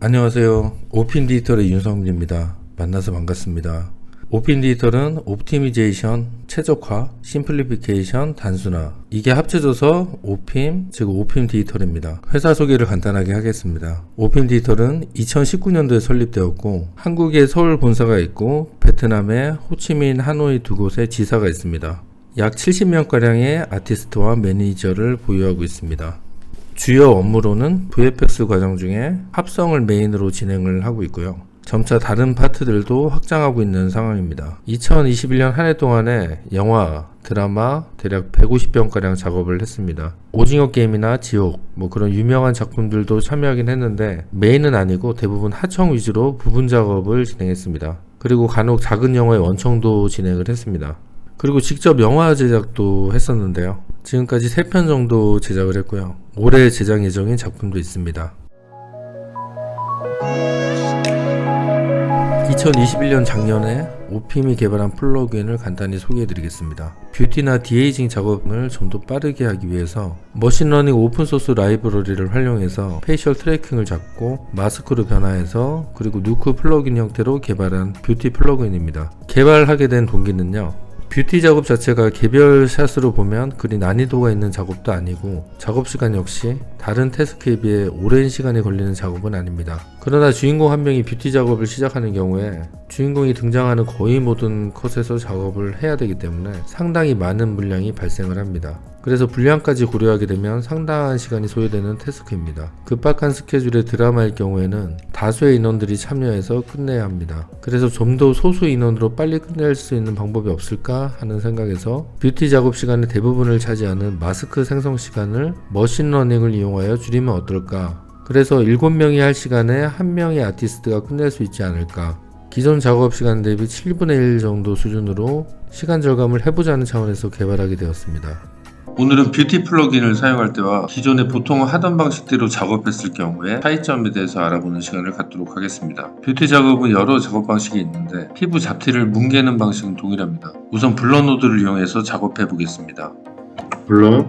안녕하세요. 오핀 디지털의 윤성민입니다. 만나서 반갑습니다. 오핀 디지털은 옵티미제이션, 최적화, 심플리피케이션, 단순화, 이게 합쳐져서 오핀, 즉 오핀 디지털입니다. 회사 소개를 간단하게 하겠습니다. 오핀 디지털은 2019년도에 설립되었고 한국에 서울 본사가 있고 베트남에 호치민, 하노이 두 곳에 지사가 있습니다. 약 70명가량의 아티스트와 매니저를 보유하고 있습니다. 주요 업무로는 VFX 과정 중에 합성을 메인으로 진행을 하고 있고요. 점차 다른 파트들도 확장하고 있는 상황입니다. 2021년 한 해 동안에 영화, 드라마 대략 150편가량 작업을 했습니다. 오징어 게임이나 지옥, 그런 유명한 작품들도 참여하긴 했는데 메인은 아니고 대부분 하청 위주로 부분 작업을 진행했습니다. 그리고 간혹 작은 영화의 원청도 진행을 했습니다. 그리고 직접 영화 제작도 했었는데요. 지금까지 3편 정도 제작을 했고요. 올해 제작 예정인 작품도 있습니다. 2021년 작년에 오핌이 개발한 플러그인을 간단히 소개해드리겠습니다. 뷰티나 디에이징 작업을 좀 더 빠르게 하기 위해서 머신러닝 오픈소스 라이브러리를 활용해서 페이셜 트래킹을 잡고 마스크로 변화해서 그리고 누크 플러그인 형태로 개발한 뷰티 플러그인입니다. 개발하게 된 동기는요, 뷰티 작업 자체가 개별 샷으로 보면 그리 난이도가 있는 작업도 아니고 작업 시간 역시 다른 태스크에 비해 오랜 시간이 걸리는 작업은 아닙니다. 그러나 주인공 한 명이 뷰티 작업을 시작하는 경우에 주인공이 등장하는 거의 모든 컷에서 작업을 해야 되기 때문에 상당히 많은 물량이 발생을 합니다. 그래서 분량까지 고려하게 되면 상당한 시간이 소요되는 태스크입니다. 급박한 스케줄의 드라마일 경우에는 다수의 인원들이 참여해서 끝내야 합니다. 그래서 좀 더 소수 인원으로 빨리 끝낼 수 있는 방법이 없을까 하는 생각에서 뷰티 작업 시간의 대부분을 차지하는 마스크 생성 시간을 머신러닝을 이용하여 줄이면 어떨까? 그래서 7명이 할 시간에 1명의 아티스트가 끝낼 수 있지 않을까? 기존 작업 시간 대비 7분의 1 정도 수준으로 시간 절감을 해보자는 차원에서 개발하게 되었습니다. 오늘은 뷰티 플러그인을 사용할 때와 기존에 보통 하던 방식대로 작업했을 경우에 차이점에 대해서 알아보는 시간을 갖도록 하겠습니다. 뷰티 작업은 여러 작업 방식이 있는데 피부 잡티를 뭉개는 방식은 동일합니다. 우선 블러 노드를 이용해서 작업해 보겠습니다. 블러,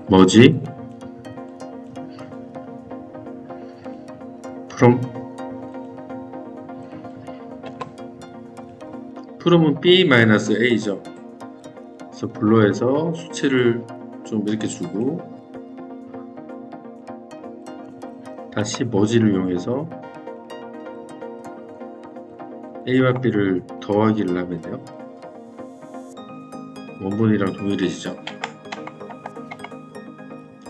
머지, 프롬은 B-A죠. 그래서 블러에서 수치를 좀 이렇게 주고 다시 머지를 이용해서 A와 B를 더하기를 하면 돼요. 원본이랑 동일해지죠.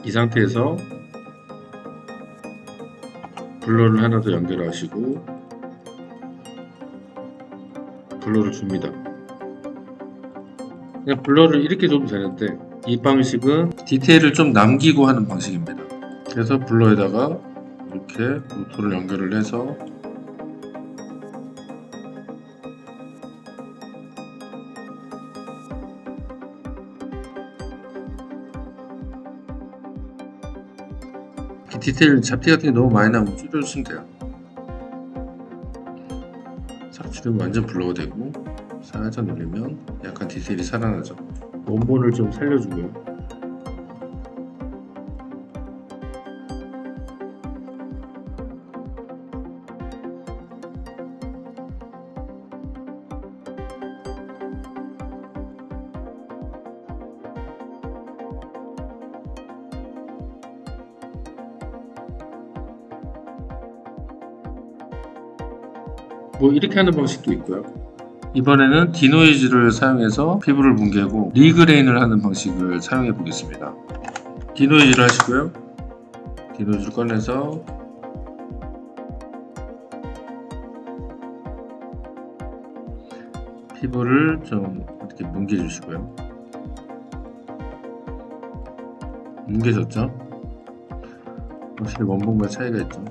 이 상태에서 블러를 하나 더 연결하시고 블러를 줍니다. 그냥 블러를 이렇게 줘도 되는데 이 방식은 디테일을 좀 남기고 하는 방식입니다. 그래서 블러에다가 이렇게 루터를 연결을 해서 디테일 잡티 같은 게 너무 많이 나오면 줄여주시면 돼요. 자, 줄이면 완전 블러가 되고 살짝 눌리면 약간 디테일이 살아나죠. 원본을 좀 살려주고요. 이렇게 하는 방식도 있고요. 이번에는 디노이즈를 사용해서 피부를 뭉개고 리그레인을 하는 방식을 사용해 보겠습니다. 디노이즈를 하시고요. 디노이즈를 꺼내서 피부를 좀 이렇게 뭉개 주시고요. 뭉개졌죠? 확실히 원본과 차이가 있죠.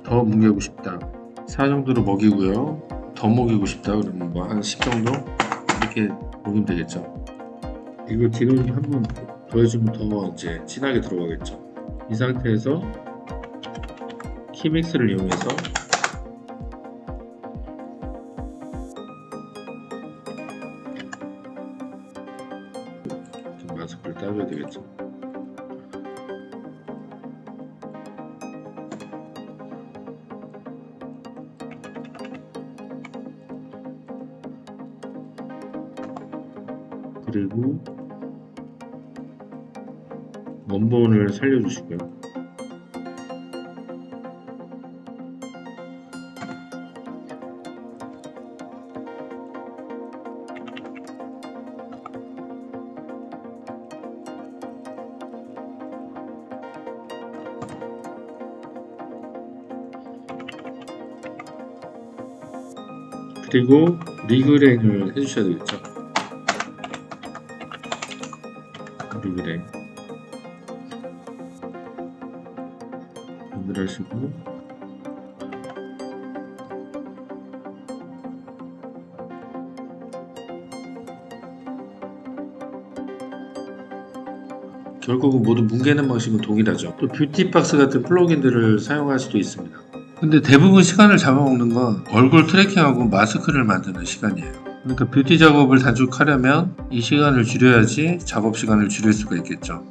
더 뭉개고 싶다, 4 정도로 먹이고요. 더 먹이고 싶다 그러면 한 10 정도 이렇게 먹이면 되겠죠. 이거 디노이즈 한번 더해주면 더 이제 진하게 들어가겠죠. 이 상태에서 키믹스를 이용해서 마스크를 따줘야 되겠죠. 그리고 원본을 살려주시고요. 그리고 리그렉을 해주셔야 되겠죠. 리그렉 연결하시고 결국은 모두 뭉개는 방식은 동일하죠. 또 뷰티박스 같은 플러그인들을 사용할 수도 있습니다. 근데 대부분 시간을 잡아먹는 건 얼굴 트래킹하고 마스크를 만드는 시간이에요. 그러니까 뷰티 작업을 단축하려면 이 시간을 줄여야지 작업 시간을 줄일 수가 있겠죠.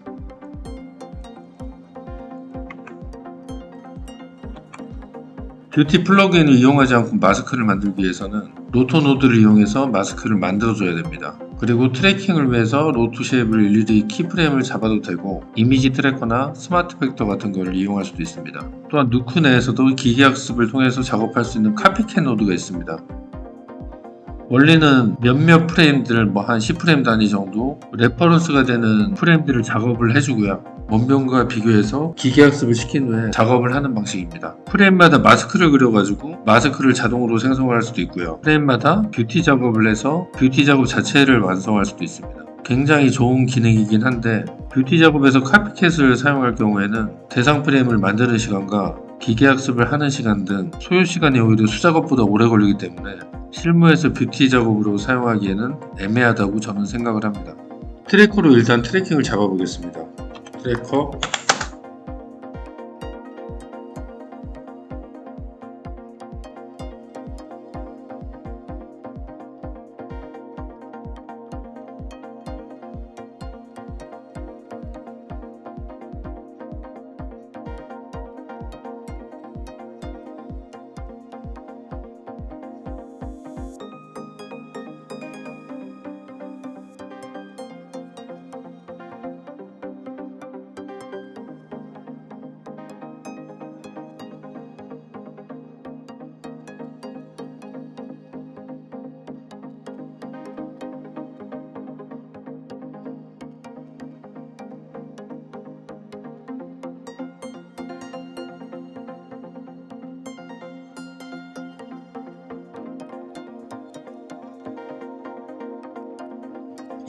뷰티 플러그인을 이용하지 않고 마스크를 만들기 위해서는 로토 노드를 이용해서 마스크를 만들어줘야 됩니다. 그리고 트래킹을 위해서 로토 쉐입을 일일이 키프레임을 잡아도 되고 이미지 트래커나 스마트 벡터 같은 걸 이용할 수도 있습니다. 또한 누크 내에서도 기계학습을 통해서 작업할 수 있는 카피캣 노드가 있습니다. 원리는 몇몇 프레임들 한 10프레임 단위 정도 레퍼런스가 되는 프레임들을 작업을 해주고요. 원본과 비교해서 기계학습을 시킨 후에 작업을 하는 방식입니다. 프레임마다 마스크를 그려가지고 마스크를 자동으로 생성할 수도 있고요. 프레임마다 뷰티 작업을 해서 뷰티 작업 자체를 완성할 수도 있습니다. 굉장히 좋은 기능이긴 한데 뷰티 작업에서 카피캣을 사용할 경우에는 대상 프레임을 만드는 시간과 기계학습을 하는 시간 등 소요 시간이 오히려 수작업보다 오래 걸리기 때문에 실무에서 뷰티 작업으로 사용하기에는 애매하다고 저는 생각을 합니다. 트래커로 일단 트래킹을 잡아보겠습니다. 트래커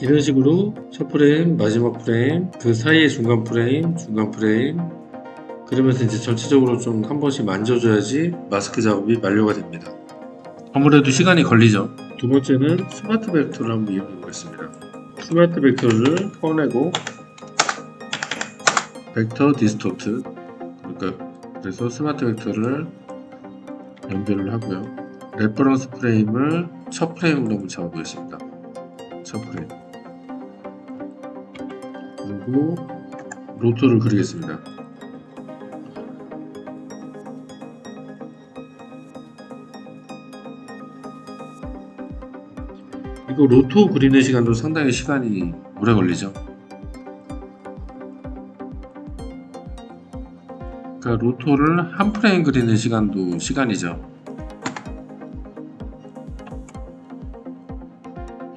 이런 식으로 첫 프레임, 마지막 프레임, 그 사이에 중간 프레임, 그러면서 이제 전체적으로 좀 한 번씩 만져줘야지 마스크 작업이 완료가 됩니다. 아무래도 시간이 걸리죠. 두 번째는 스마트 벡터를 한번 이용해 보겠습니다. 스마트 벡터를 꺼내고 벡터 디스토트 그래서 스마트 벡터를 연결을 하고요. 레퍼런스 프레임을 첫 프레임으로 한번 잡아보겠습니다. 첫 프레임 그리고 로토를 그리겠습니다. 이거 로토 그리는 시간도 상당히 시간이 오래 걸리죠. 그러니까 로토를 한 프레임 그리는 시간도 시간이죠.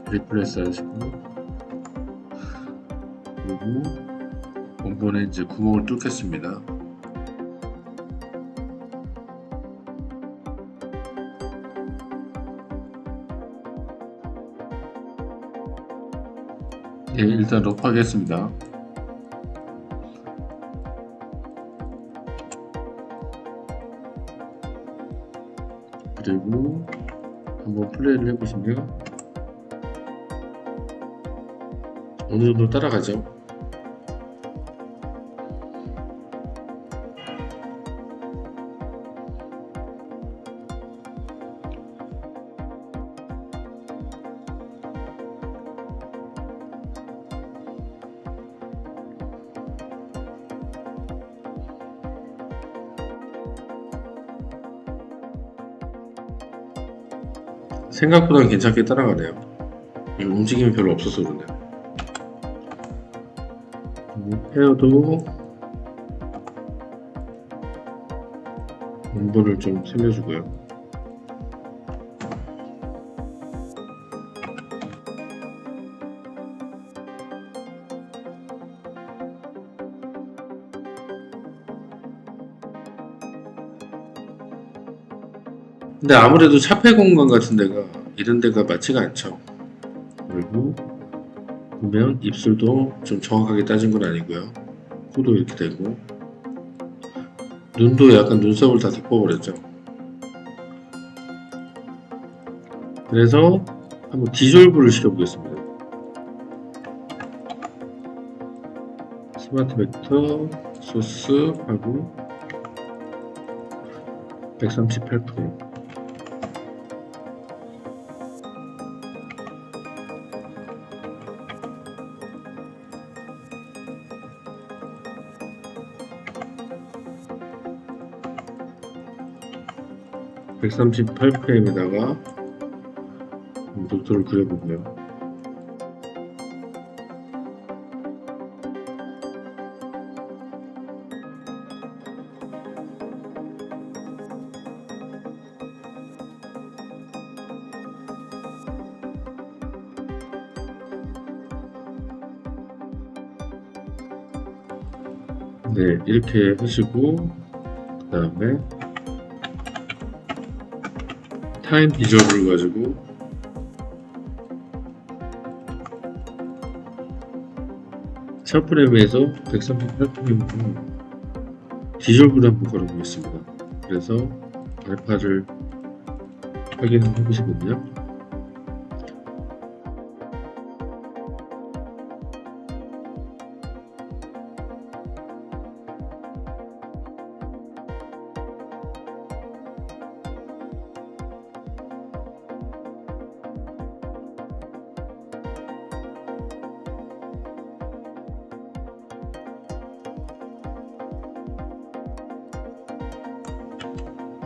리플레스 하시고 그리고 원본에 이제 구멍을 뚫겠습니다. 예, 일단 럽하겠습니다. 그리고 한번 플레이를 해보시면 어느 정도 따라가죠. 생각보다 괜찮게 따라가네요. 움직임이 별로 없어서 그러네요. 헤어도 원본을 좀 살려주고요. 근데 아무래도 차폐 공간 같은 데가 이런 데가 맞지가 않죠. 그리고 보면 입술도 좀 정확하게 따진 건 아니고요. 코도 이렇게 되고 눈도 약간 눈썹을 다 덮어버렸죠. 그래서 한번 디졸브를 시켜보겠습니다. 스마트 벡터 소스 하고 138프레임. (138프레임에다가) 노트를 그려보고요. 네, 이렇게 하시고 그 다음에 타임 디졸브를 가지고 샤프램에서 138프레임으로 디졸브를 한번 걸어보겠습니다. 그래서 알파를 확인을 해보시거든요.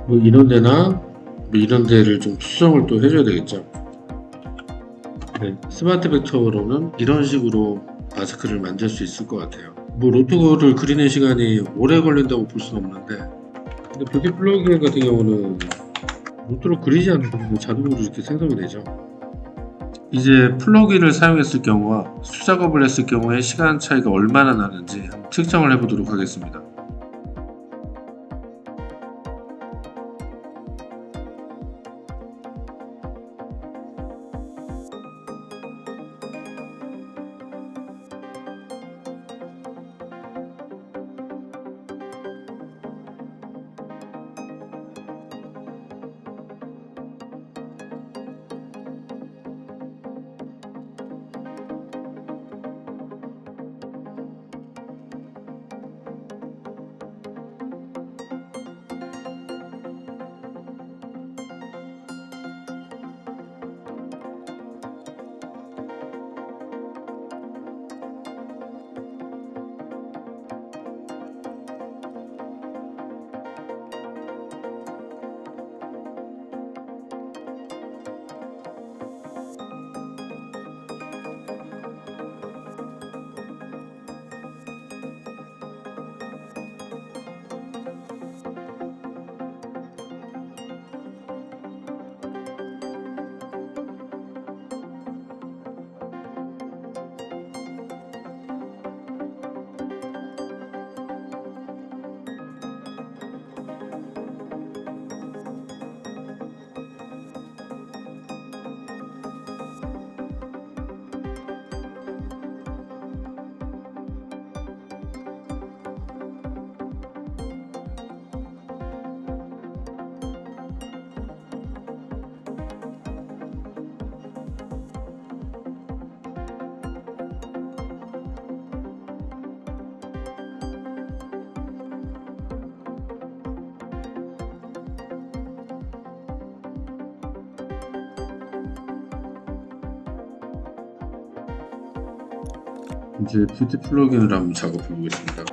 뭐 이런 데나 뭐 이런 데를 좀 수정을 또 해줘야 되겠죠. 네, 스마트 벡터로는 이런 식으로 마스크를 만들 수 있을 것 같아요. 뭐 로트를 그리는 시간이 오래 걸린다고 볼 수는 없는데, 근데 뷰티 플러그인 같은 경우는 로트를 그리지 않아도 자동으로 이렇게 생성이 되죠. 이제 플러그인을 사용했을 경우와 수작업을 했을 경우에 시간 차이가 얼마나 나는지 한번 측정을 해보도록 하겠습니다. 이제 뷰티 플러그인을 한번 작업해 보겠습니다.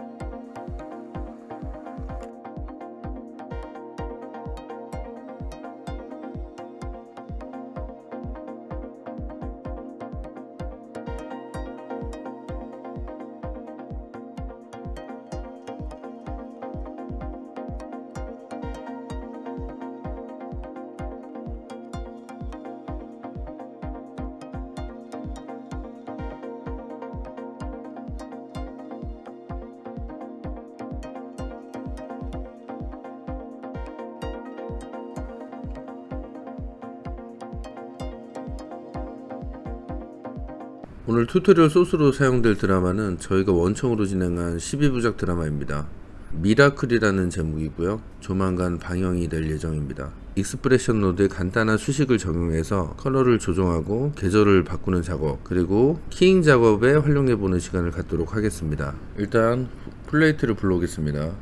오늘 튜토리얼 소스로 사용될 드라마는 저희가 원청으로 진행한 12부작 드라마입니다. 미라클이라는 제목이고요. 조만간 방영이 될 예정입니다. 익스프레션 노드에 간단한 수식을 적용해서 컬러를 조정하고 계절을 바꾸는 작업, 그리고 키잉 작업에 활용해보는 시간을 갖도록 하겠습니다. 일단 플레이트를 불러오겠습니다.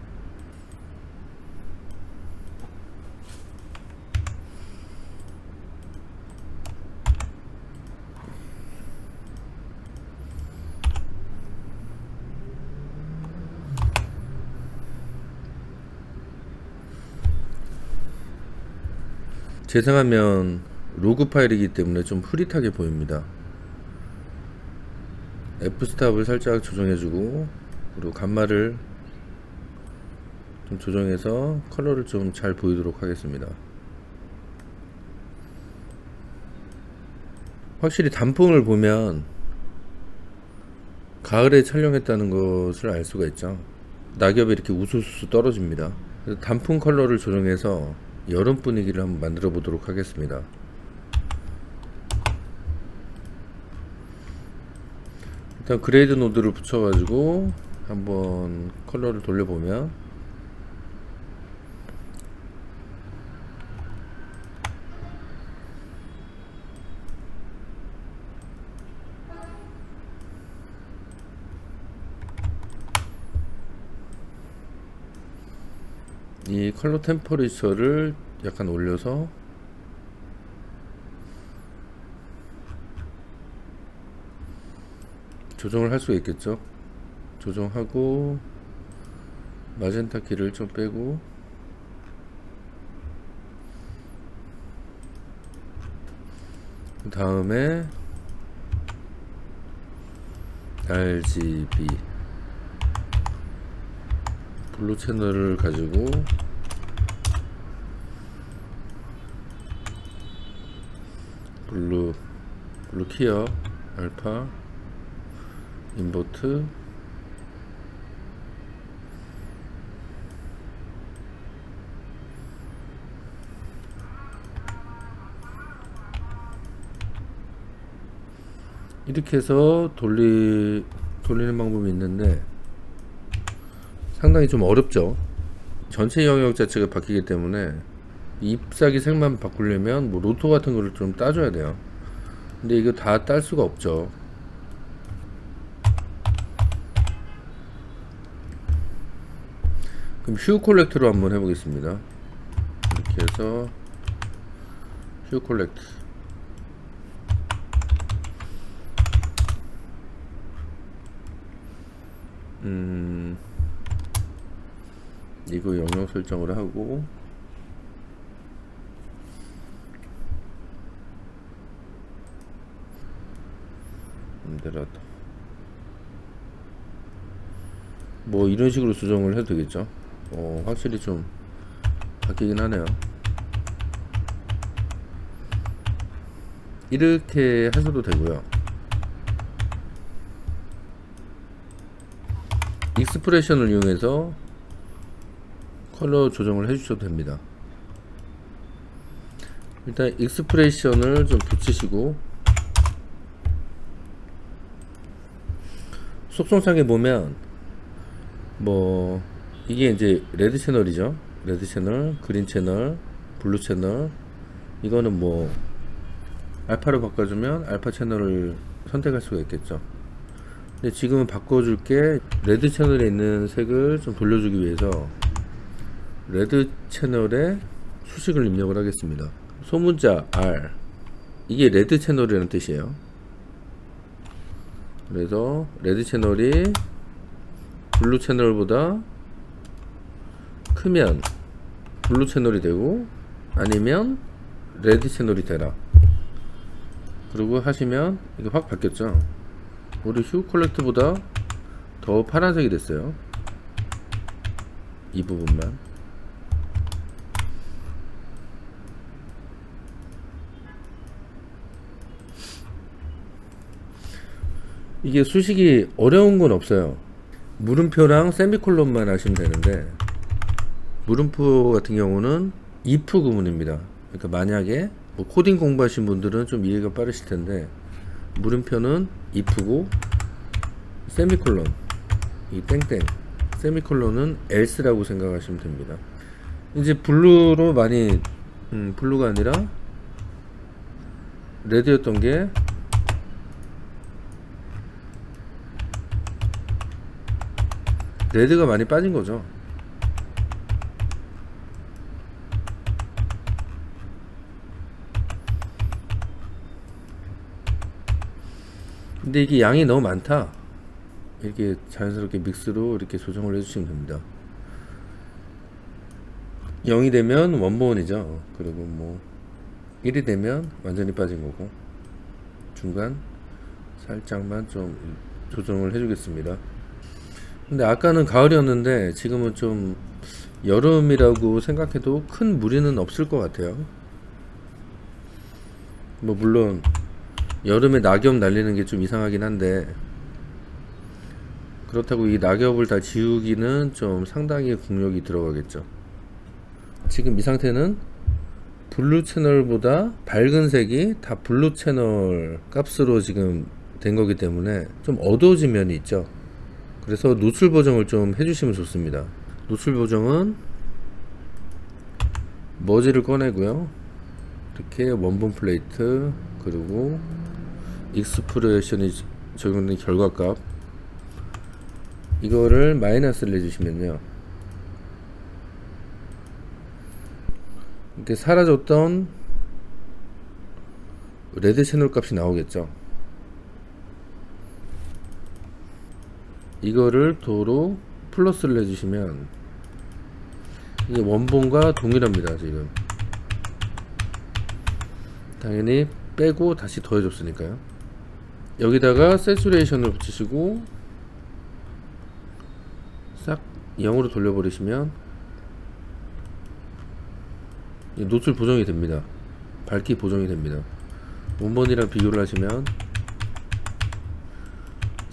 재생하면 로그 파일이기 때문에 좀 흐릿하게 보입니다. F스탑을 살짝 조정해주고, 그리고 감마를 좀 조정해서 컬러를 좀 잘 보이도록 하겠습니다. 확실히 단풍을 보면 가을에 촬영했다는 것을 알 수가 있죠. 낙엽이 이렇게 우수수 떨어집니다. 그래서 단풍 컬러를 조정해서 여름 분위기를 한번 만들어 보도록 하겠습니다. 일단 그레이드 노드를 붙여 가지고 한번 컬러를 돌려보면 이 컬러 템퍼레이처를 약간 올려서 조정을 할 수 있겠죠. 조정하고 마젠타 키를 좀 빼고 그 다음에 RGB 블루 채널을 가지고 블루 키어 알파 인버트 이렇게 해서 돌리는 방법이 있는데 상당히 좀 어렵죠. 전체 영역 자체가 바뀌기 때문에 잎사귀 색만 바꾸려면 뭐 로토 같은 거를 좀 따줘야 돼요. 근데 이거 다 딸 수가 없죠. 그럼 휴 콜렉트로 한번 해보겠습니다. 이렇게 해서 휴 콜렉트 이거 영역 설정을 하고 뭐 이런 식으로 수정을 해도 되겠죠. 확실히 좀 바뀌긴 하네요. 이렇게 하셔도 되고요. 익스프레션을 이용해서 컬러 조정을 해주셔도 됩니다. 일단 익스프레션을 좀 붙이시고 속성창에 보면 뭐 이게 이제 레드 채널이죠. 레드 채널, 그린 채널, 블루 채널. 이거는 뭐 알파로 바꿔주면 알파 채널을 선택할 수가 있겠죠. 근데 지금은 바꿔줄게. 레드 채널에 있는 색을 좀 돌려주기 위해서 레드 채널에 수식을 입력을 하겠습니다. 소문자 R, 이게 레드 채널이라는 뜻이에요. 그래서 레드 채널이 블루 채널보다 크면 블루 채널이 되고, 아니면 레드 채널이 되라. 그리고 하시면 이게 확 바뀌었죠. 우리 휴 컬렉트보다 더 파란색이 됐어요. 이 부분만. 이게 수식이 어려운 건 없어요. 물음표랑 세미콜론만 하시면 되는데, 물음표 같은 경우는 if 구문입니다. 그러니까 만약에 뭐 코딩 공부하신 분들은 좀 이해가 빠르실 텐데, 물음표는 if고 세미콜론 이 땡땡 세미콜론은 else라고 생각하시면 됩니다. 이제 블루로 많이 블루가 아니라 레드였던 게 레드가 많이 빠진 거죠. 근데 이게 양이 너무 많다. 이렇게 자연스럽게 믹스로 이렇게 조정을 해주시면 됩니다. 0이 되면 원본이죠. 그리고 뭐 1이 되면 완전히 빠진 거고, 중간 살짝만 좀 조정을 해주겠습니다. 근데 아까는 가을이었는데 지금은 좀 여름이라고 생각해도 큰 무리는 없을 것 같아요. 뭐 물론 여름에 낙엽 날리는 게 좀 이상하긴 한데, 그렇다고 이 낙엽을 다 지우기는 좀 상당히 국력이 들어가겠죠. 지금 이 상태는 블루 채널보다 밝은 색이 다 블루 채널 값으로 지금 된 거기 때문에 좀 어두워진 면이 있죠. 그래서 노출 보정을 좀 해주시면 좋습니다. 노출 보정은 머지를 꺼내고요, 이렇게 원본 플레이트 그리고 익스프레션이 적용된 결과값, 이거를 마이너스를 해주시면요, 이렇게 사라졌던 레드 채널 값이 나오겠죠. 이거를 도로 플러스를 해주시면 이게 원본과 동일합니다. 지금 당연히 빼고 다시 더해줬으니까요. 여기다가 세츄레이션을 붙이시고 싹 0으로 돌려버리시면 노출 보정이 됩니다. 밝기 보정이 됩니다. 원본이랑 비교를 하시면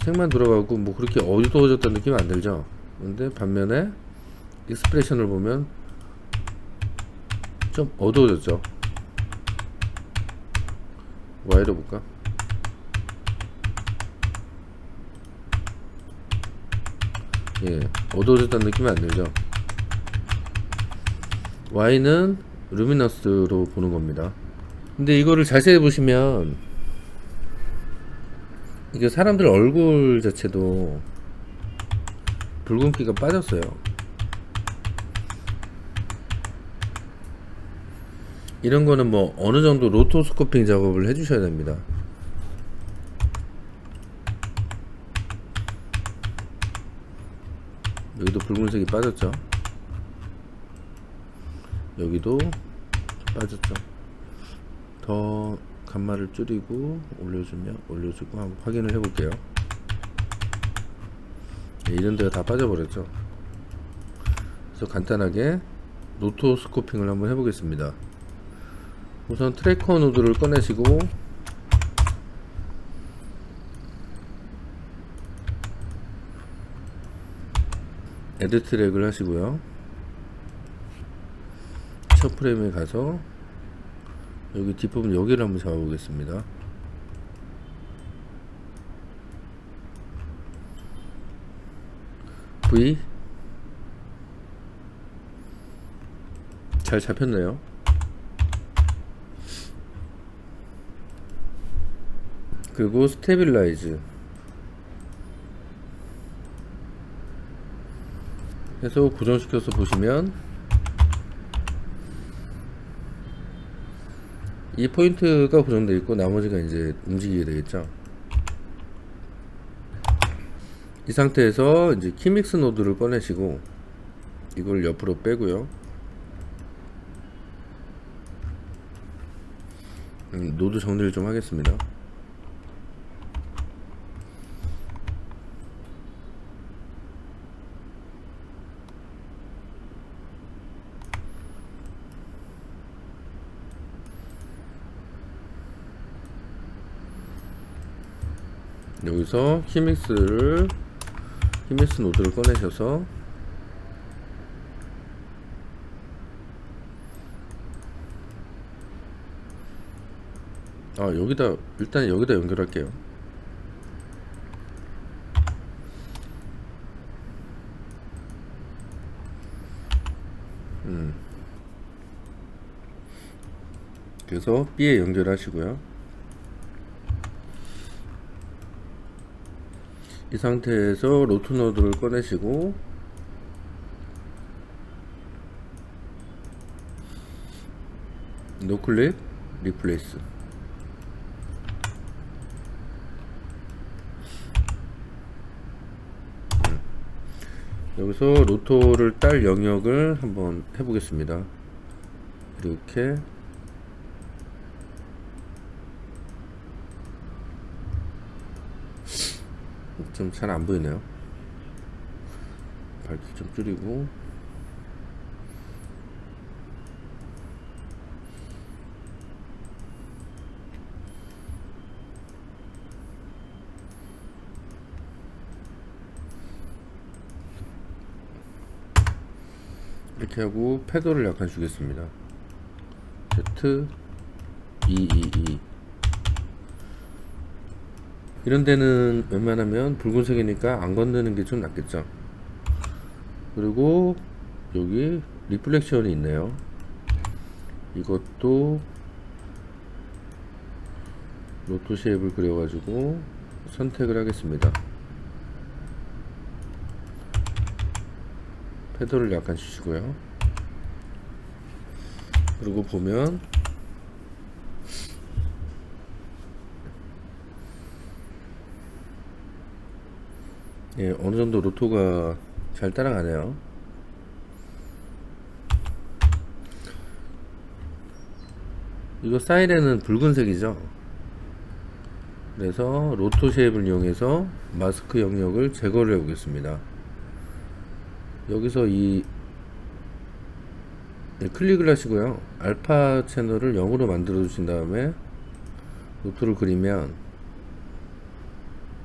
색만 들어가고 뭐 그렇게 어두워졌다는 느낌이 안 들죠. 근데 반면에 익스프레션을 보면 좀 어두워졌죠. Y로 볼까? 예, 어두워졌다는 느낌이 안 들죠. Y는 루미너스로 보는 겁니다. 근데 이거를 자세히 보시면 이게 사람들 얼굴 자체도 붉은기가 빠졌어요. 이런 거는 뭐 어느 정도 로토스코핑 작업을 해주셔야 됩니다. 여기도 붉은색이 빠졌죠. 여기도 빠졌죠. 더 감마를 줄이고 올려주고 한번 확인을 해볼게요. 네, 이런 데가 다 빠져버렸죠. 그래서 간단하게 로토스코핑을 한번 해보겠습니다. 우선 트래커 노드를 꺼내시고 애드 트랙을 하시고요, 첫 프레임에 가서 여기 뒷부분 여기를 한번 잡아보겠습니다. V 잘 잡혔네요. 그리고 스테빌라이즈 해서 고정시켜서 보시면 이 포인트가 고정되어 있고 나머지가 이제 움직이게 되겠죠. 이 상태에서 이제 키믹스 노드를 꺼내시고 이걸 옆으로 빼고요, 노드 정리를 좀 하겠습니다. 여기서 키믹스 노드를 꺼내셔서 여기다 일단 여기다 연결할게요. 그래서 B에 연결하시고요. 이 상태에서 로트 노드를 꺼내시고 노클릭 리플레이스. 여기서 로토를 딸 영역을 한번 해보겠습니다. 이렇게 좀 잘 안 보이네요. 밝기 좀 줄이고 이렇게 하고 패도를 약간 주겠습니다. Z 222 이런 데는 웬만하면 붉은색이니까 안 건드는 게 좀 낫겠죠. 그리고 여기 리플렉션이 있네요. 이것도 로또 쉐입을 그려가지고 선택을 하겠습니다. 패드를 약간 주시고요. 그리고 보면 예, 어느 정도 로토가 잘 따라가네요. 이거 사이렌은 붉은색이죠. 그래서 로토 쉐입을 이용해서 마스크 영역을 제거를 해 보겠습니다. 여기서 클릭을 하시고요. 알파 채널을 0으로 만들어 주신 다음에 로토를 그리면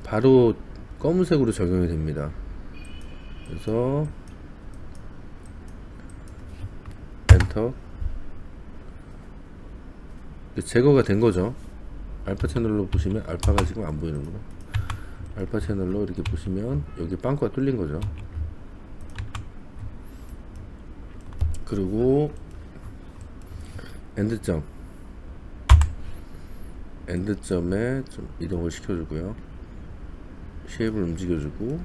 바로 검은색으로 적용이 됩니다. 그래서 엔터. 제거가 된 거죠. 알파 채널로 보시면 알파가 지금 안 보이는구나. 알파 채널로 이렇게 보시면 여기 빵꾸가 뚫린 거죠. 그리고 엔드점에 좀 이동을 시켜주고요. 쉐입을 움직여주고,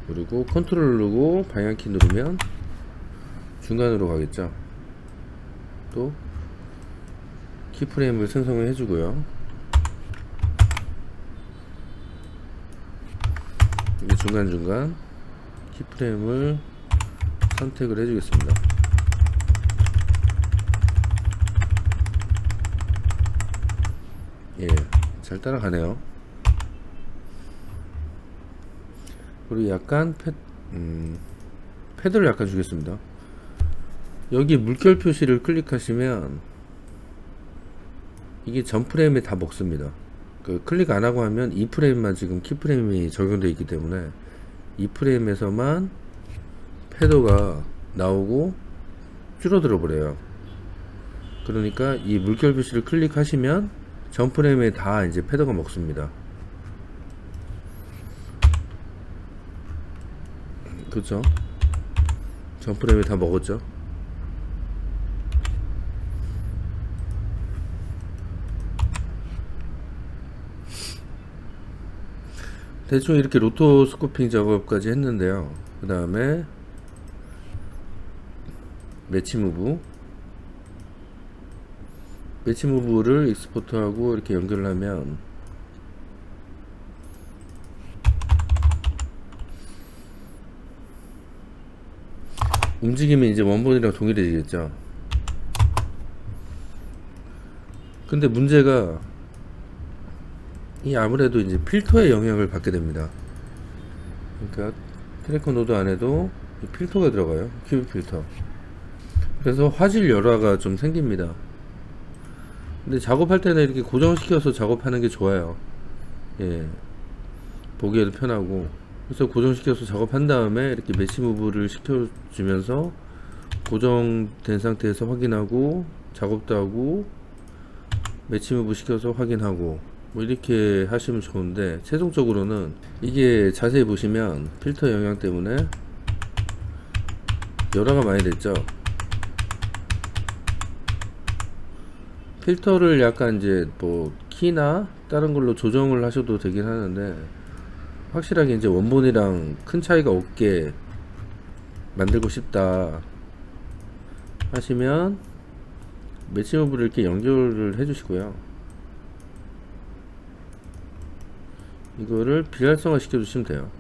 그리고 컨트롤 누르고 방향키 누르면 중간으로 가겠죠. 또 키프레임을 생성을 해주고요. 이게 중간중간 키프레임을 선택을 해주겠습니다. 예, 잘 따라가네요. 그리고 약간 패드를 약간 주겠습니다. 여기 물결 표시를 클릭하시면 이게 전 프레임에 다 먹습니다. 클릭 안 하고 하면 이 프레임만 지금 키프레임이 적용되어 있기 때문에 이 프레임에서만 패드가 나오고 줄어들어 버려요. 그러니까 이 물결 표시를 클릭하시면 전 프레임에 다 이제 패드가 먹습니다. 그렇죠? 전 프레임에 다 먹었죠. 대충 이렇게 로토스코핑 작업까지 했는데요. 그 다음에 매치 무브를 익스포트하고 이렇게 연결하면 움직이면 이제 원본이랑 동일해지겠죠. 근데 문제가 이 아무래도 이제 필터의 영향을 받게 됩니다. 그러니까 트래커 노드 안에도 필터가 들어가요. 큐브 필터. 그래서 화질 열화가 좀 생깁니다. 근데 작업할 때는 이렇게 고정시켜서 작업하는 게 좋아요. 예, 보기에도 편하고. 그래서 고정시켜서 작업한 다음에 이렇게 매치 무브를 시켜주면서 고정된 상태에서 확인하고 작업도 하고 매치무브 시켜서 확인하고 뭐 이렇게 하시면 좋은데, 최종적으로는 이게 자세히 보시면 필터 영향 때문에 열화가 많이 됐죠. 필터를 약간 이제 뭐 키나 다른 걸로 조정을 하셔도 되긴 하는데, 확실하게 이제 원본이랑 큰 차이가 없게 만들고 싶다 하시면 매치무브를 이렇게 연결을 해 주시고요. 이거를 비활성화 시켜 주시면 돼요.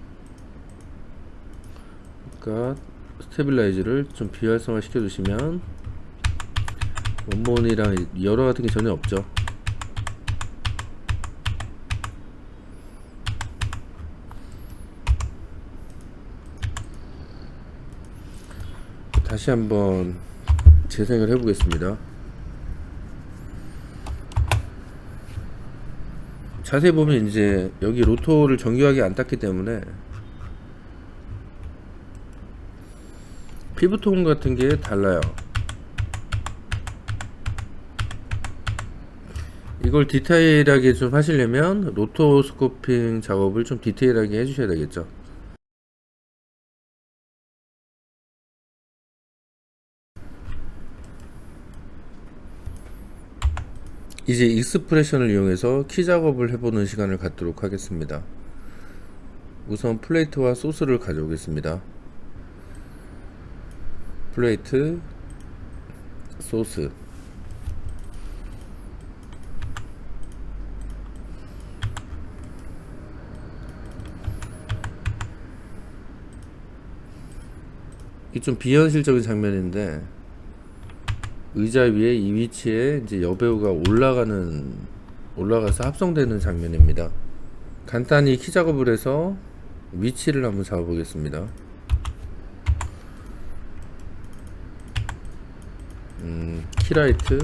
그러니까 스테빌라이즈를 좀 비활성화 시켜 주시면 원본이랑 열화 같은 게 전혀 없죠. 다시 한번 재생을 해 보겠습니다. 자세히 보면 이제 여기 로터를 정교하게 안 땄기 때문에 피부톤 같은 게 달라요. 이걸 디테일하게 좀 하시려면 로토스코핑 작업을 좀 디테일하게 해주셔야 되겠죠. 이제 익스프레션을 이용해서 키 작업을 해보는 시간을 갖도록 하겠습니다. 우선 플레이트와 소스를 가져오겠습니다. 플레이트, 소스. 이게 좀 비현실적인 장면인데, 의자 위에 이 위치에 이제 여배우가 올라가서 합성되는 장면입니다. 간단히 키 작업을 해서 위치를 한번 잡아 보겠습니다. 키라이트,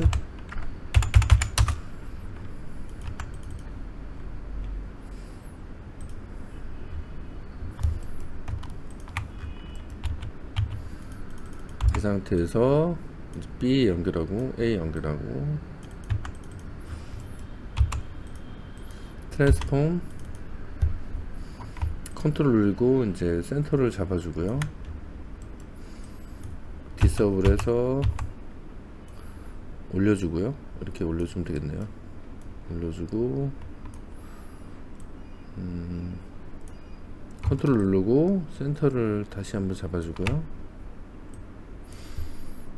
이 상태에서 B 연결하고 A 연결하고 트랜스폼 컨트롤 누르고 이제 센터를 잡아주고요. 디서블 해서 올려주고요. 이렇게 올려주면 되겠네요. 올려주고 컨트롤 누르고 센터를 다시 한번 잡아주고요.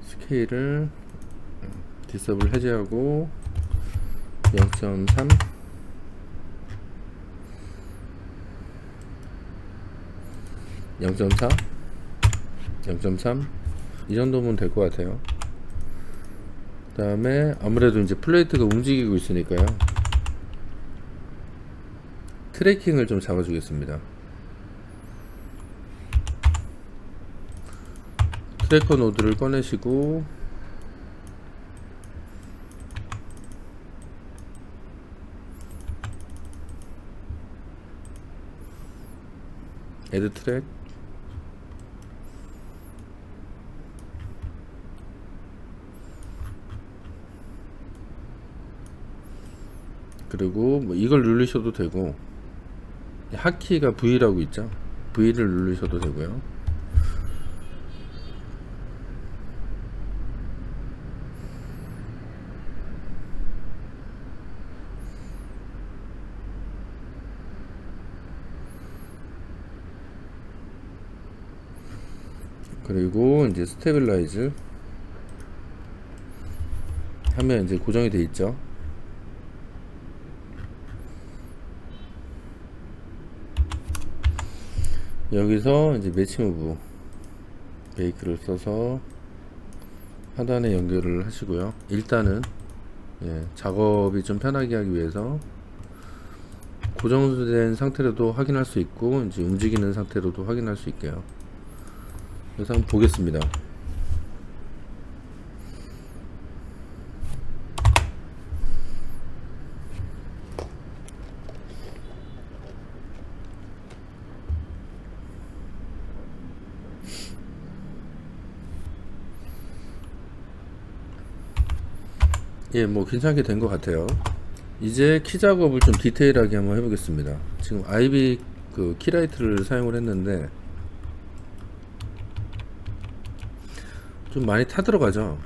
스케일을 디서블 해제하고 0.3 0.4 0.3 이 정도면 될 것 같아요. 그 다음에 아무래도 이제 플레이트가 움직이고 있으니까요, 트래킹을 좀 잡아주겠습니다. 트래커 노드를 꺼내시고 애드 트랙, 그리고 뭐 이걸 누르셔도 되고, 핫키가 V라고 있죠. V를 누르셔도 되고요. 그리고 이제 스테빌라이즈 하면 이제 고정이 돼 있죠. 여기서 이제 매치무브 메이크를 써서 하단에 연결을 하시고요. 일단은 작업이 좀 편하게 하기 위해서 고정된 상태로도 확인할 수 있고, 이제 움직이는 상태로도 확인할 수 있게요. 그래서 한번 보겠습니다. 예, 뭐 괜찮게 된 것 같아요. 이제 키 작업을 좀 디테일하게 한번 해보겠습니다. 지금 아이비 그 키라이트를 사용을 했는데 좀 많이 타들어가죠.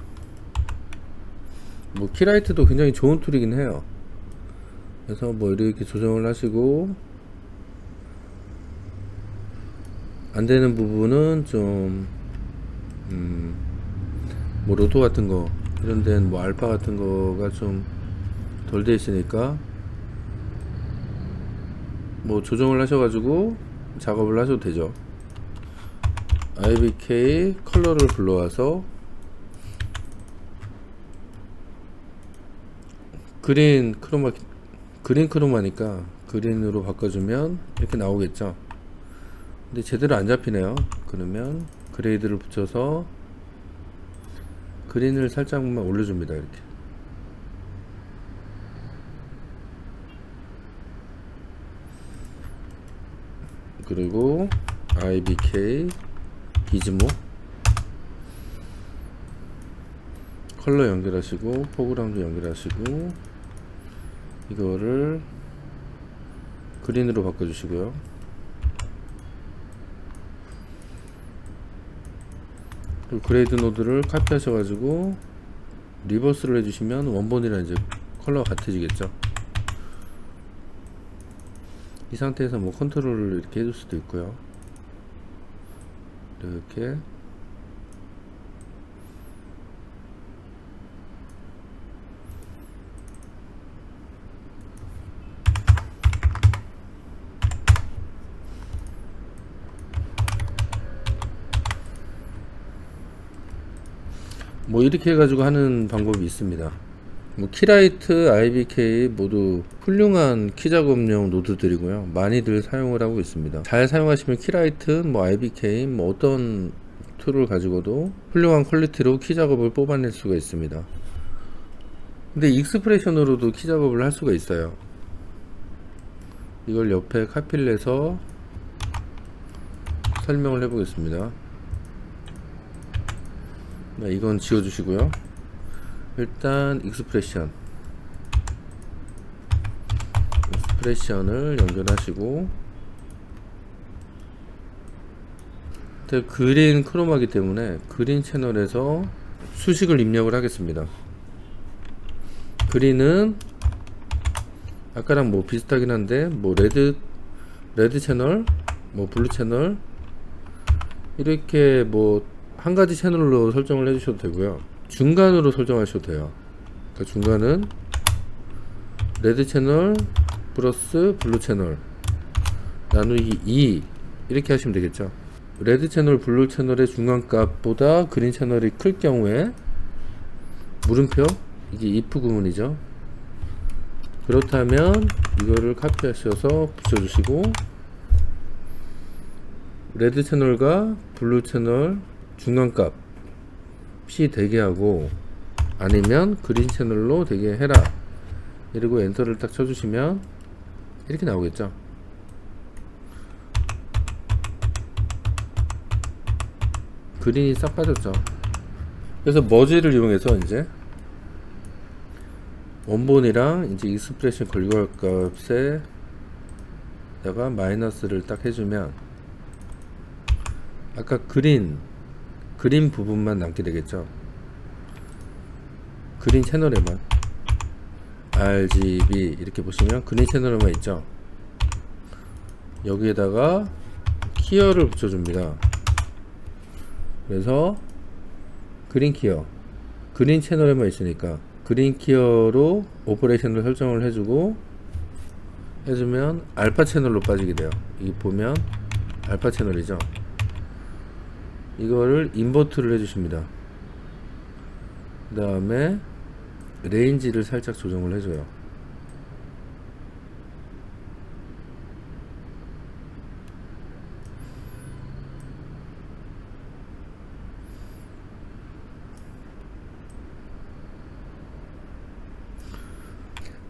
뭐 키라이트도 굉장히 좋은 툴이긴 해요. 그래서 뭐 이렇게 조정을 하시고 안되는 부분은 좀 뭐 로또 같은 거 이런 데는 뭐 알파 같은 거가 좀 덜 돼 있으니까 뭐 조정을 하셔가지고 작업을 하셔도 되죠. IBK 컬러를 불러와서 그린 크로마니까 그린으로 바꿔주면 이렇게 나오겠죠. 근데 제대로 안 잡히네요. 그러면 그레이드를 붙여서 그린을 살짝만 올려줍니다. 이렇게. 그리고 IBK 기즈모 컬러 연결하시고 포그라운드 연결하시고 이거를 그린으로 바꿔주시고요. 그리고 그레이드 노드를 카피하셔가지고 리버스를 해주시면 원본이랑 이제 컬러가 같아지겠죠. 이 상태에서 뭐 컨트롤을 이렇게 해줄 수도 있고요. 이렇게 뭐 이렇게 해가지고 하는 방법이 있습니다. 뭐 키라이트, IBK 모두 훌륭한 키 작업용 노드들이고요. 많이들 사용을 하고 있습니다. 잘 사용하시면 키라이트, 뭐 IBK, 뭐 어떤 툴을 가지고도 훌륭한 퀄리티로 키 작업을 뽑아낼 수가 있습니다. 근데 익스프레션으로도 키 작업을 할 수가 있어요. 이걸 옆에 카피를 해서 설명을 해 보겠습니다. 네, 이건 지워주시고요. 일단 익스프레션을 연결하시고 그린 크로마기 때문에 그린 채널에서 수식을 입력을 하겠습니다. 그린은 아까랑 뭐 비슷하긴 한데 뭐 레드 채널, 뭐 블루 채널 이렇게 뭐 한 가지 채널로 설정을 해주셔도 되고요. 중간으로 설정하셔도 돼요. 그러니까 중간은 레드 채널 플러스 블루 채널 나누기 2 이렇게 하시면 되겠죠. 레드 채널 블루 채널의 중간값보다 그린 채널이 클 경우에 물음표, 이게 if 구문이죠. 그렇다면 이거를 카피하셔서 붙여주시고 레드 채널과 블루 채널 중간값이 되게 하고 아니면 그린 채널로 되게 해라 이러고 엔터를 딱 쳐주시면 이렇게 나오겠죠. 그린이 싹 빠졌죠. 그래서 머지를 이용해서 이제 원본이랑 이제 익스프레션 걸거값에다가 마이너스를 딱 해주면 아까 그린 부분만 남게 되겠죠. 그린 채널에만 RGB 이렇게 보시면 그린 채널에만 있죠. 여기에다가 키어를 붙여줍니다. 그래서 그린 키어, 그린 채널에만 있으니까 그린 키어로 오퍼레이션을 설정을 해주면 알파 채널로 빠지게 돼요. 여기 보면 알파 채널이죠. 이거를 인버트를 해주십니다. 그 다음에 레인지를 살짝 조정을 해줘요.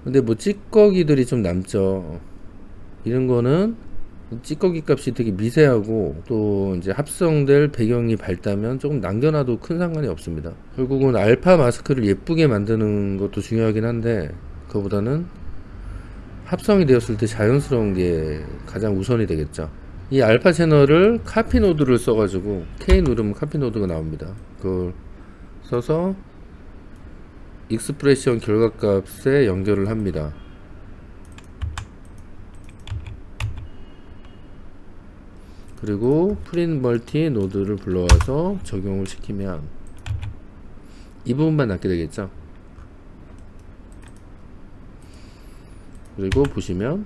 근데 뭐 찌꺼기들이 좀 남죠. 이런 거는 찌꺼기 값이 되게 미세하고 또 이제 합성될 배경이 밝다면 조금 남겨놔도 큰 상관이 없습니다. 결국은 알파 마스크를 예쁘게 만드는 것도 중요하긴 한데 그거보다는 합성이 되었을 때 자연스러운 게 가장 우선이 되겠죠. 이 알파 채널을 카피 노드를 써가지고 K 누르면 카피 노드가 나옵니다. 그걸 써서 익스프레션 결과값에 연결을 합니다. 그리고 프린트 멀티 노드를 불러와서 적용을 시키면 이 부분만 남게 되겠죠. 그리고 보시면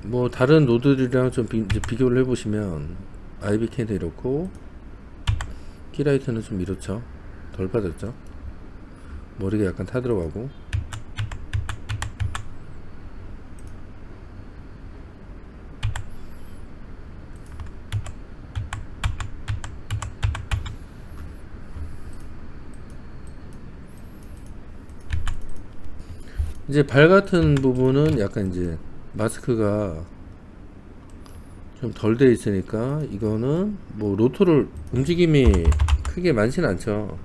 뭐 다른 노드들이랑 좀 비교를 해보시면 IBK도 이렇고 키라이트는 좀 이렇죠. 덜 빠졌죠. 머리가 약간 타들어가고 이제 발 같은 부분은 약간 이제 마스크가 좀 덜 돼 있으니까 이거는 뭐 로터를 움직임이 크게 많지는 않죠.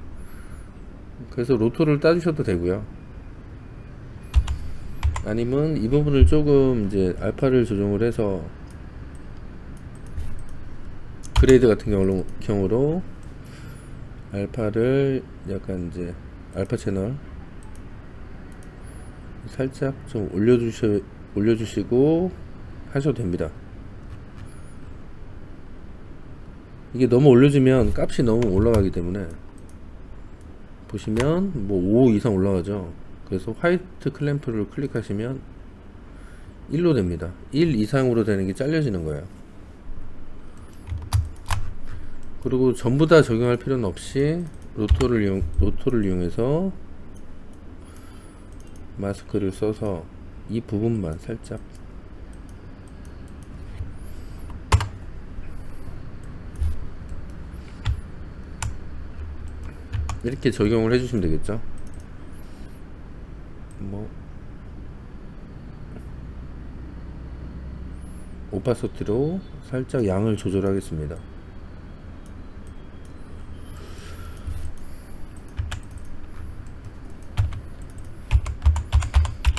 그래서 로터를 따주셔도 되고요. 아니면 이 부분을 조금 이제 알파를 조정을 해서 그레이드 같은 경우로 알파를 약간 이제 알파 채널 살짝 좀 올려주시고 하셔도 됩니다. 이게 너무 올려주면 값이 너무 올라가기 때문에 보시면 뭐 5 이상 올라가죠. 그래서 화이트 클램프를 클릭하시면 1로 됩니다. 1 이상으로 되는 게 잘려지는 거예요. 그리고 전부 다 적용할 필요는 없이 로터를 이용해서 마스크를 써서 이 부분만 살짝 이렇게 적용을 해주시면 되겠죠. 뭐 오파서티로 살짝 양을 조절하겠습니다.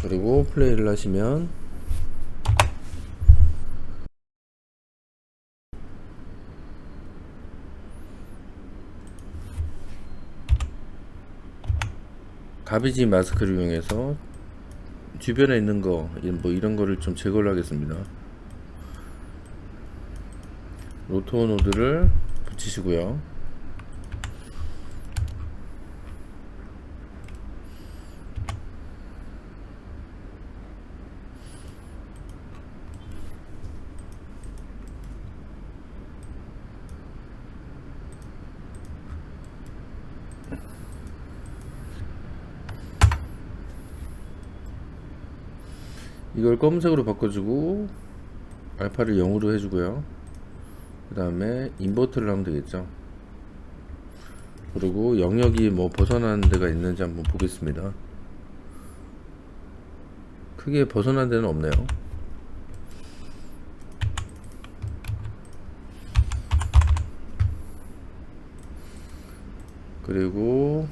그리고 플레이를 하시면 가비지 마스크를 이용해서 주변에 있는 거 뭐 이런 거를 좀 제거를 하겠습니다. 로터 노드를 붙이시고요. 이걸 검은색으로 바꿔주고 알파를 0으로 해주고요. 그 다음에 인버터를 하면 되겠죠. 그리고 영역이 뭐 벗어나는 데가 있는지 한번 보겠습니다. 크게 벗어난 데는 없네요. 그리고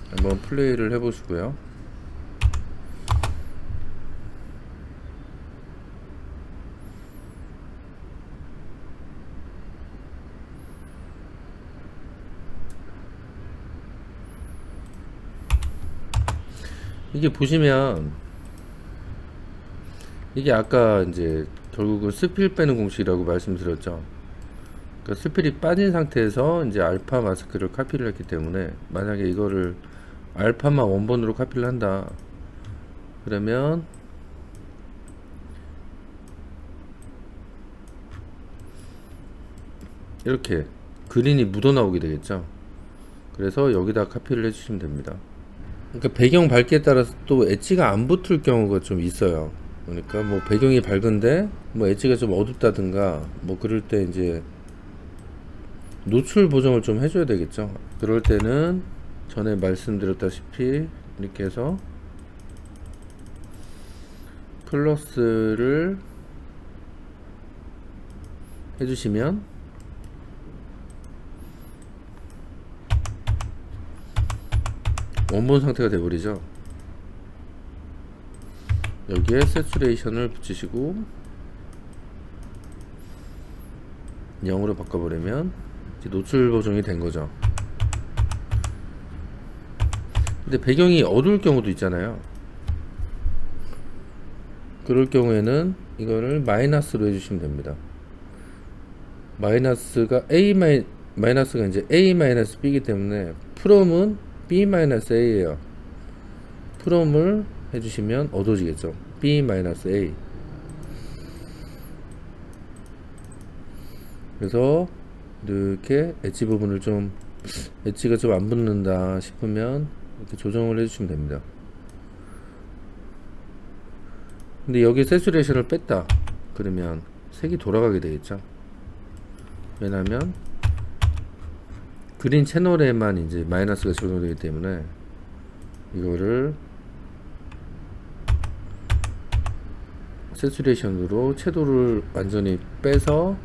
한번 플레이를 해보시고요. 이게 보시면 이게 아까 이제 결국은 스필 빼는 공식이라고 말씀드렸죠. 그러니까 스필이 빠진 상태에서 이제 알파 마스크를 카피를 했기 때문에 만약에 이거를 알파만 원본으로 카피를 한다 그러면 이렇게 그린이 묻어 나오게 되겠죠. 그래서 여기다 카피를 해주시면 됩니다. 그러니까 배경 밝기에 따라서 또 엣지가 안 붙을 경우가 좀 있어요. 그러니까 뭐 배경이 밝은데 뭐 엣지가 좀 어둡다든가 뭐 그럴 때 이제 노출 보정을 좀 해줘야 되겠죠. 그럴 때는 전에 말씀드렸다시피 이렇게 해서 플러스를 해주시면 원본 상태가 되어버리죠. 여기에 새추레이션을 붙이시고 0으로 바꿔버리면 이제 노출 보정이 된 거죠. 근데 배경이 어두울 경우도 있잖아요. 그럴 경우에는 이거를 마이너스로 해주시면 됩니다. 마이너스가 마이너스가 이제 A-B이기 때문에 from은 B-A예요. from을 해주시면 어두워지겠죠. B-A. 그래서 이렇게 엣지 부분을 좀 엣지가 좀 안 붙는다 싶으면 이렇게 조정을 해주시면 됩니다. 근데 여기 새추레이션을 뺐다 그러면 색이 돌아가게 되겠죠. 왜냐면 그린 채널에만 이제 마이너스가 적용되기 때문에 이거를 새추레이션으로 채도를 완전히 빼서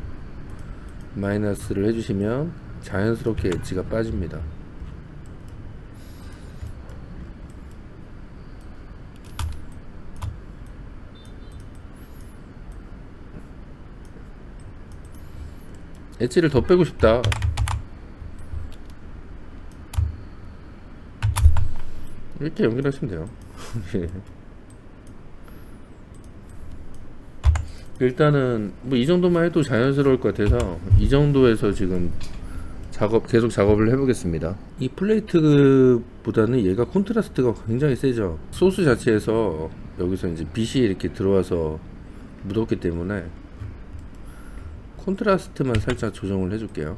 마이너스를 해주시면 자연스럽게 엣지가 빠집니다. 엣지를 더 빼고 싶다. 이렇게 연결하시면 돼요. 일단은 뭐 이 정도만 해도 자연스러울 것 같아서 이 정도에서 지금 계속 작업을 해보겠습니다. 이 플레이트보다는 얘가 콘트라스트가 굉장히 세죠. 소스 자체에서 여기서 이제 빛이 이렇게 들어와서 묻었기 때문에 콘트라스트만 살짝 조정을 해줄게요.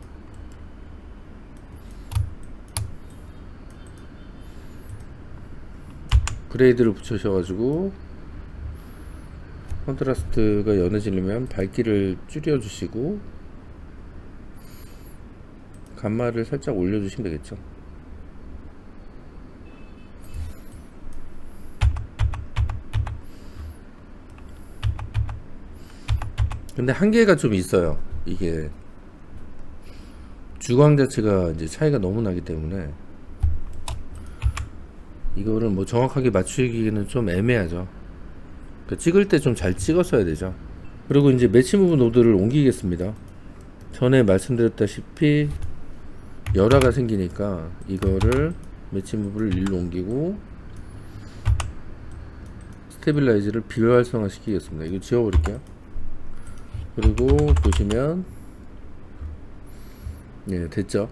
그레이드를 붙여셔가지고 콘트라스트가 연해지려면 밝기를 줄여주시고 감마를 살짝 올려주시면 되겠죠. 근데 한계가 좀 있어요. 이게 주광 자체가 이제 차이가 너무 나기 때문에 이거를 뭐 정확하게 맞추기는 좀 애매하죠. 그러니까 찍을 때 좀 잘 찍었어야 되죠. 그리고 이제 매치 무브 노드를 옮기겠습니다. 전에 말씀드렸다시피 열화가 생기니까 이거를 매치 무브를 일로 옮기고 스테빌라이즈를 비활성화 시키겠습니다. 이거 지워버릴게요. 그리고 보시면 예, 됐죠.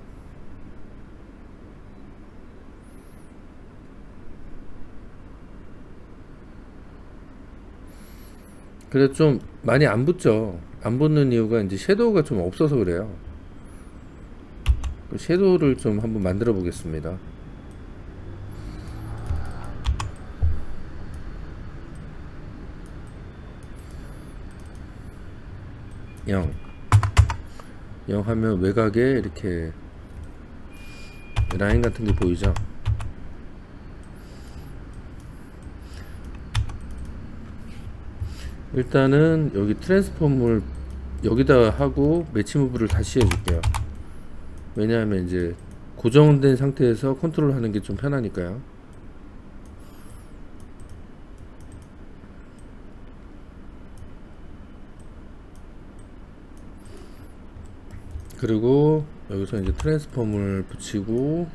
그래서 좀 많이 안 붙죠. 안 붙는 이유가 이제 섀도우가 좀 없어서 그래요. 그 섀도우를 좀 한번 만들어 보겠습니다. 영 하면 외곽에 이렇게 라인 같은 게 보이죠. 일단은 여기 트랜스폼을 여기다 하고 매치 무브를 다시 해줄게요. 왜냐하면 이제 고정된 상태에서 컨트롤 하는 게 좀 편하니까요. 그리고 여기서 이제 트랜스폼을 붙이고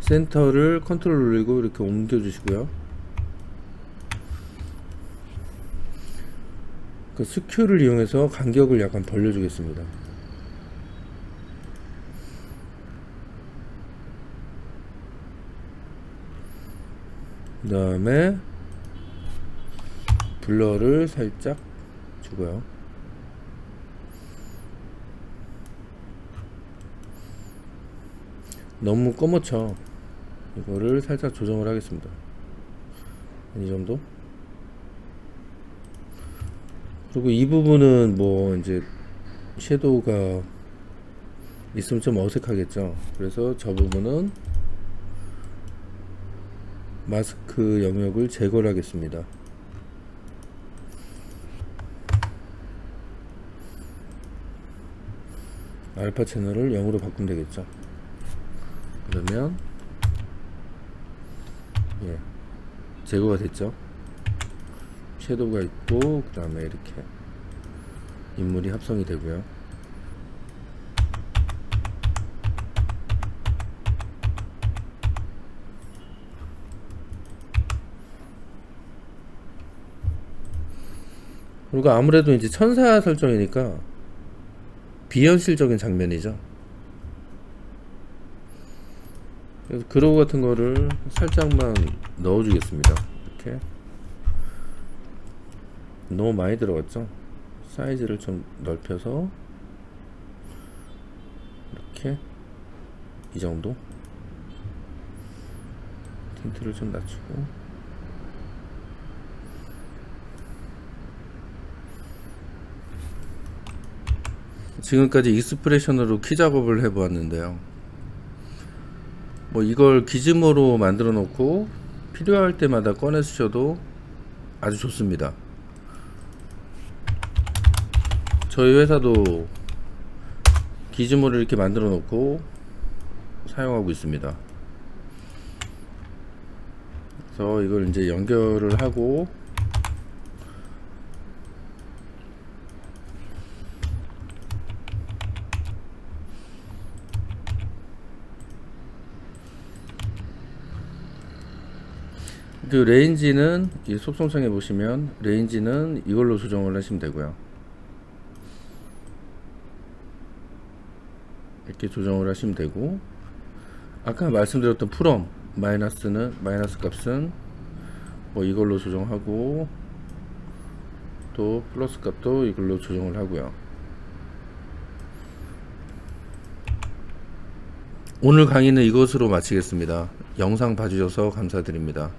센터를 컨트롤 누르고 이렇게 옮겨 주시고요. 그 스큐를 이용해서 간격을 약간 벌려 주겠습니다. 그 다음에 블러를 살짝 주고요. 너무 검었죠. 이거를 살짝 조정을 하겠습니다. 이 정도. 그리고 이 부분은 뭐 이제 섀도우가 있으면 좀 어색하겠죠. 그래서 저 부분은 마스크 영역을 제거를 하겠습니다. 알파 채널을 0으로 바꾸면 되겠죠. 그러면 예, 제거가 됐죠. 섀도우가 있고 그 다음에 이렇게 인물이 합성이 되고요. 그리고 아무래도 이제 천사 설정이니까 비현실적인 장면이죠. 그래서 그로우 같은 거를 살짝만 넣어주겠습니다. 이렇게 너무 많이 들어갔죠. 사이즈를 좀 넓혀서 이렇게 이 정도 틴트를 좀 낮추고 지금까지 익스프레션으로 키 작업을 해 보았는데요. 뭐 이걸 기즘으로 만들어 놓고 필요할 때마다 꺼내 쓰셔도 아주 좋습니다. 저희 회사도 기즘으로 이렇게 만들어 놓고 사용하고 있습니다. 그래서 이걸 이제 연결을 하고 그 레인지는 이 속성창에 보시면 레인지는 이걸로 조정을 하시면 되고요. 이렇게 조정을 하시면 되고 아까 말씀드렸던 프롬 마이너스 값은 뭐 이걸로 조정하고 또 플러스 값도 이걸로 조정을 하고요. 오늘 강의는 이것으로 마치겠습니다. 영상 봐주셔서 감사드립니다.